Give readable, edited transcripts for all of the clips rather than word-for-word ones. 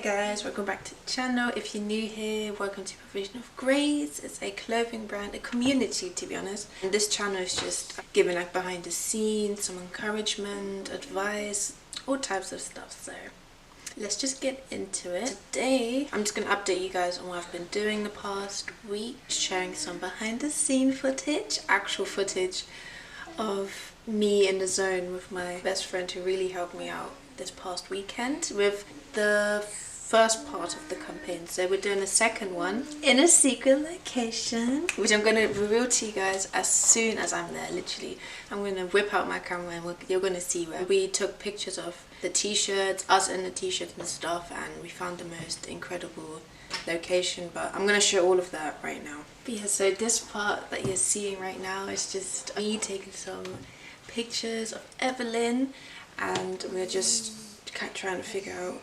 guys, welcome back to the channel. If you're new here, welcome to Provision of Grace. It's a clothing brand, a community to be honest. And this channel is just giving like behind the scenes, some encouragement, advice, all types of stuff. So let's just get into it. Today I'm just going to update you guys on what I've been doing the past week, sharing some behind the scene footage, actual footage of me in the zone with my best friend who really helped me out this past weekend with the first part of the campaign. So we're doing a second one in a secret location, which I'm going to reveal to you guys as soon as I'm there. Literally, I'm going to whip out my camera and you're going to see where we took pictures of the t-shirts, us in the t-shirts and stuff, and we found the most incredible location, but I'm going to show all of that right now. But yeah, so this part that you're seeing right now is just me taking some pictures of Evelyn, and we're just kind of trying to figure out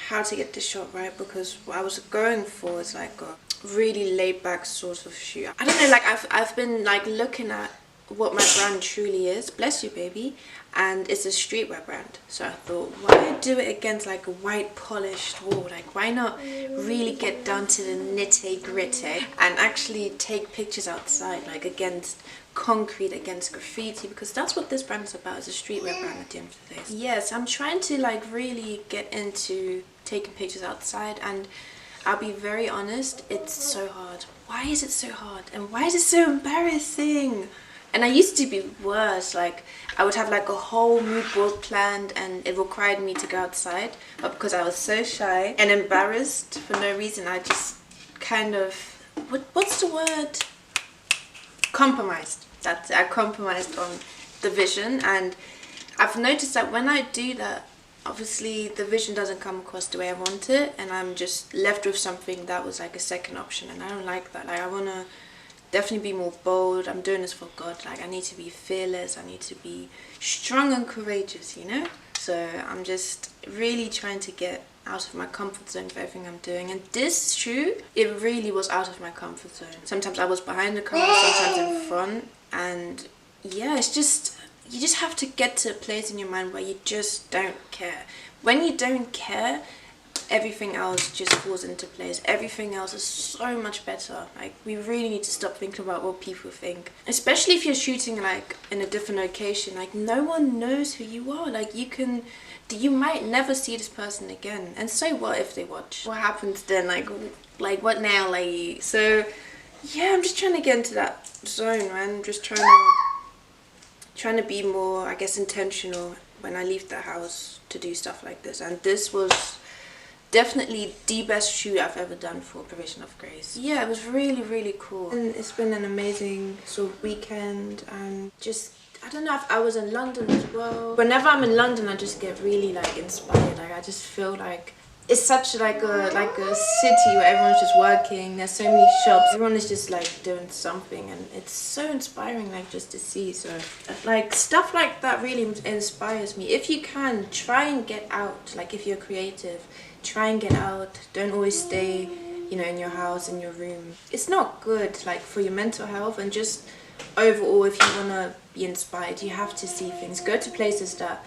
how to get this shot right, because what I was going for is like a really laid back sort of shoot. I don't know, like I've been like looking at what my brand truly is, bless you baby, and it's a streetwear brand. So I thought, why do it against like a white polished wall? Like why not really get down to the nitty gritty and actually take pictures outside, like against concrete, against graffiti, because that's what this brand is about. It's a streetwear brand at the end of the day. Yes, I'm trying to like really get into taking pictures outside, and I'll be very honest, it's so hard. Why is it so hard? And why is it so embarrassing? And I used to be worse. Like I would have like a whole mood board planned and it required me to go outside, but because I was so shy and embarrassed for no reason, I just kind of, what's the word? Compromised. That's it. I compromised on the vision, and I've noticed that when I do that, obviously the vision doesn't come across the way I want it, and I'm just left with something that was like a second option, and I don't like that. Like I want to definitely be more bold. I'm doing this for God. Like I need to be fearless, I need to be strong and courageous, you know. So I'm just really trying to get out of my comfort zone for everything I'm doing, and this shoot, it really was out of my comfort zone. Sometimes I was behind the camera, sometimes in front, and yeah, it's just, you just have to get to a place in your mind where you just don't care. When you don't care, everything else just falls into place. Everything else is so much better. Like we really need to stop thinking about what people think, especially if you're shooting like in a different location. Like no one knows who you are. Like you might never see this person again, and so what if they watch? What happens then? Like what now? Like, so yeah, I'm just trying to get into that zone, man. I'm just trying to be more, I guess, intentional when I leave the house to do stuff like this. And this was definitely the best shoot I've ever done for Provision of Grace. Yeah, it was really, really cool. And it's been an amazing sort of weekend, and just, I don't know if I was in London as well. Whenever I'm in London, I just get really like inspired. Like I just feel like it's such like a city where everyone's just working. There's so many shops. Everyone is just like doing something, and it's so inspiring, like just to see. So like stuff like that really inspires me. If you can, try and get out. Like if you're creative, try and get out. Don't always stay, you know, in your house, in your room. It's not good like for your mental health, and just overall, if you want to be inspired, you have to see things. Go to places that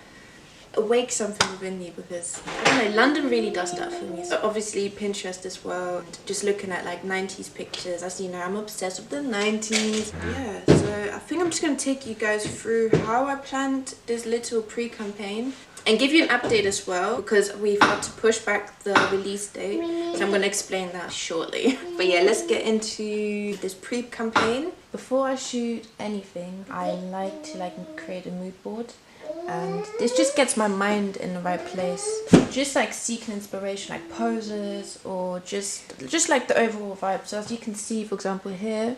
awake something within you, because I don't know, London really does that for me. So obviously Pinterest as well, just looking at like 90s pictures. As you know, I'm obsessed with the 90s. Yeah, so I think I'm just going to take you guys through how I planned this little pre-campaign and give you an update as well, because we've had to push back the release date, so I'm going to explain that shortly. But yeah, let's get into this pre-campaign. Before I shoot anything, I like to create a mood board, and this just gets my mind in the right place. Just like seeking inspiration, like poses, or just like the overall vibe. So as you can see, for example here,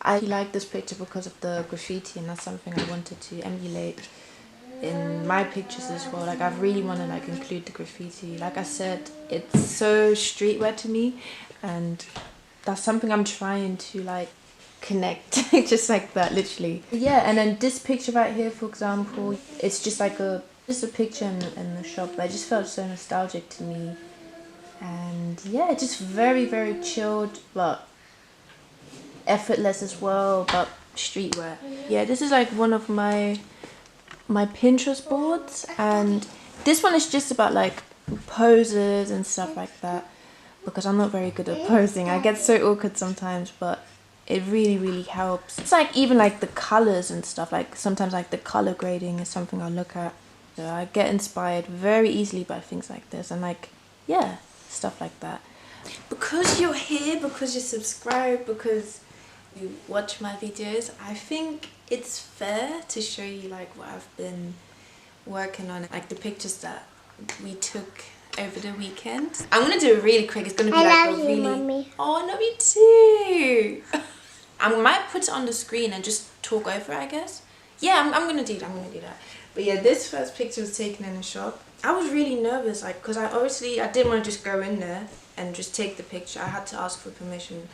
I like this picture because of the graffiti, and that's something I wanted to emulate in my pictures as well. Like I really want to like include the graffiti. Like I said, it's so streetwear to me, and that's something I'm trying to like connect just like that, literally. Yeah, and then this picture right here, for example, it's just like just a picture in the shop, but it just felt so nostalgic to me. And yeah, just very, very chilled, but effortless as well, but streetwear. Yeah, this is like one of my Pinterest boards, and this one is just about like poses and stuff like that, because I'm not very good at posing. I get so awkward sometimes, but it really helps. It's like even like the colors and stuff, like sometimes like the color grading is something I look at. So I get inspired very easily by things like this, and like, yeah, stuff like that. Because you're here, because you subscribe, because you watch my videos, I think it's fair to show you like what I've been working on, like the pictures that we took over the weekend. I'm gonna do it really quick. It's gonna be like a really... Mommy. Oh, I love you too. I might put it on the screen and just talk over it, I guess. Yeah, I'm gonna do that. I'm gonna do that. But yeah, this first picture was taken in a shop. I was really nervous, like, because I didn't want to just go in there and just take the picture. I had to ask for permission,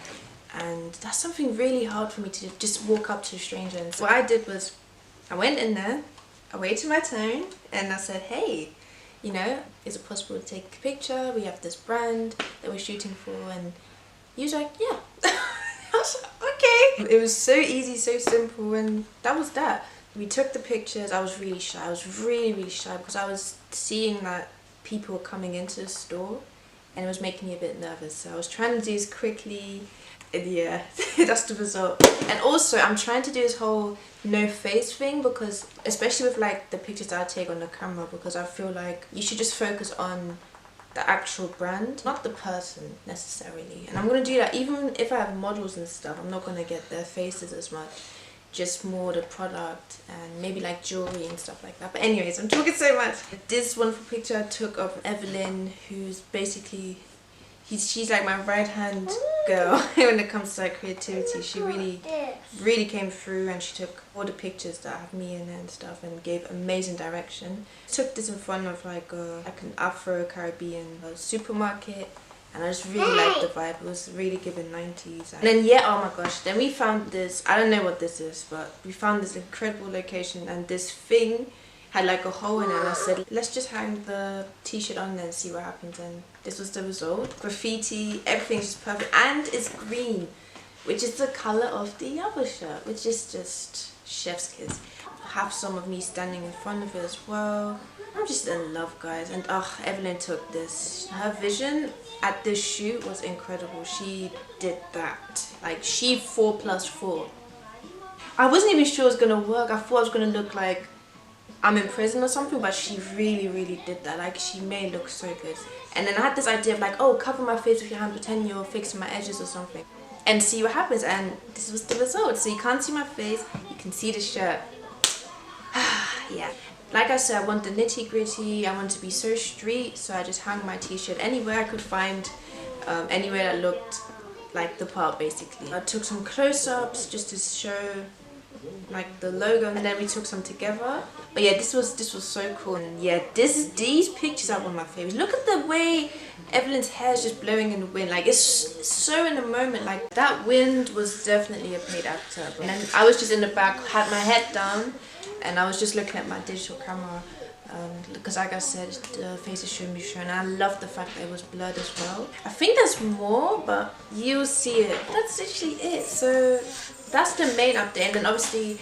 and that's something really hard for me to just walk up to a stranger. And so what I did was, I went in there, I waited my turn, and I said, hey, you know, is it possible to take a picture? We have this brand that we're shooting for. And he was like, yeah. I was like, okay. It was so easy, so simple, and that was that. We took the pictures. I was really shy. I was really shy because I was seeing that people were coming into the store, and it was making me a bit nervous. So I was trying to do this quickly, and yeah, that's the result. And also, I'm trying to do this whole no face thing, because especially with like the pictures that I take on the camera, because I feel like you should just focus on the actual brand, not the person necessarily. And I'm gonna do that even if I have models and stuff. I'm not gonna get their faces as much, just more the product and maybe like jewelry and stuff like that. But anyways, I'm talking so much. This wonderful picture I took of Evelyn, who's basically, she's like my right hand girl when it comes to like creativity. She really came through, and she took all the pictures that have me in it and stuff, and gave amazing direction. Took this in front of like an Afro-Caribbean supermarket, and I just really liked the vibe. It was really giving 90s. And then yeah, oh my gosh, then we found this, I don't know what this is, but we found this incredible location, and this thing had like a hole in it, and I said, let's just hang the t-shirt on there and see what happens. And this was the result. Graffiti, everything's just perfect, and it's green, which is the color of the other shirt, which is just chef's kiss. I have some of me standing in front of it as well. I'm just in love, guys. And Evelyn took this. Her vision at this shoot was incredible. She did that. Like, she 4+4. I wasn't even sure it was gonna work. I thought I was gonna look like I'm in prison or something, but she really did that. Like, she made it look so good. And then I had this idea of like, oh, cover my face with your hand, pretend you're fixing my edges or something, and see what happens. And this was the result. So you can't see my face, you can see the shirt. Yeah, like I said, I want the nitty gritty. I want to be so street, so I just hung my t-shirt anywhere I could find, anywhere that looked like the part basically. I took some close-ups just to show like the logo, and then we took some together. But yeah, this was so cool. And yeah, these pictures are one of my favorites. Look at the way Evelyn's hair is just blowing in the wind. Like, it's so in the moment. Like, that wind was definitely a paid actor. And then I was just in the back, had my head down, and I was just looking at my digital camera, because like I said, the faces shouldn't be shown. And I love the fact that it was blurred as well. I think there's more, but you'll see it. That's literally it. So that's the main update. And then obviously,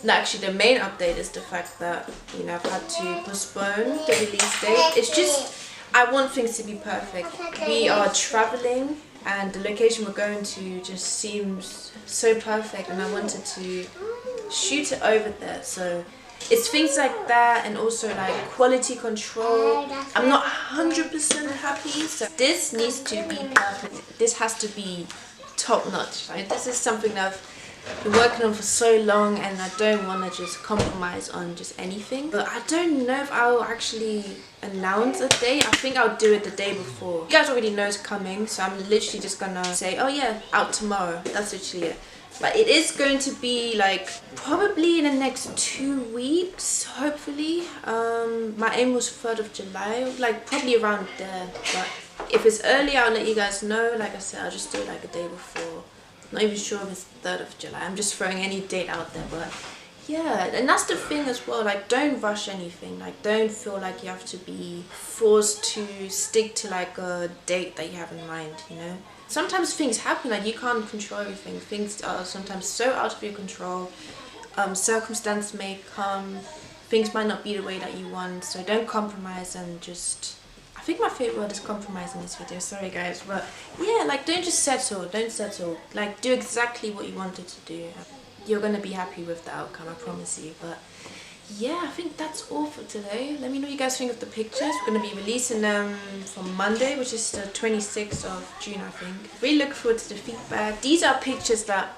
no, actually the main update is the fact that, you know, I've had to postpone the release date. It's just, I want things to be perfect. We are traveling, and the location we're going to just seems so perfect, and I wanted to shoot it over there. So it's things like that, and also like quality control. I'm not 100% happy, so this needs to be perfect. This has to be top notch. Like, this is something that I've been working on for so long, and I don't want to just compromise on just anything. But I don't know if I'll actually announce a date. I think I'll do it the day before. You guys already know it's coming, so I'm literally just gonna say, oh yeah, out tomorrow. That's literally it. But it is going to be like probably in the next 2 weeks, hopefully. My aim was 3rd of July, like probably around there. But if it's early, I'll let you guys know. Like I said, I'll just do it like a day before. Not even sure if it's 3rd of July. I'm just throwing any date out there. But yeah, and that's the thing as well. Like, don't rush anything. Like, don't feel like you have to be forced to stick to like a date that you have in mind, you know. Sometimes things happen, like you can't control everything. Things are sometimes so out of your control. Circumstance may come, things might not be the way that you want, so don't compromise, and just, I think my favorite word is compromise in this video, sorry guys, but yeah, like don't just settle, don't settle, like do exactly what you wanted to do. You're gonna be happy with the outcome, I promise you. But yeah, I think that's all for today. Let me know what you guys think of the pictures. We're gonna be releasing them from Monday, which is the 26th of June, I think. Really look forward to the feedback. These are pictures that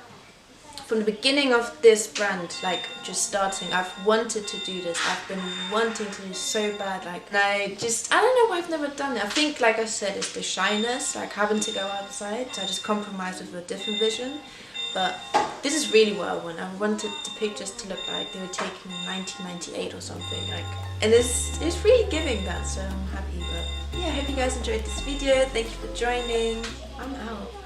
from the beginning of this brand, like just starting, I've wanted to do this. I've been wanting to do so bad, like, and I don't know why I've never done it. I think, like I said, it's the shyness, like having to go outside, so I just compromised with a different vision. But this is really what I want. I wanted the pictures to look like they were taken in 1998 or something, like, and it's really giving that, so I'm happy. But yeah, I hope you guys enjoyed this video. Thank you for joining. I'm out.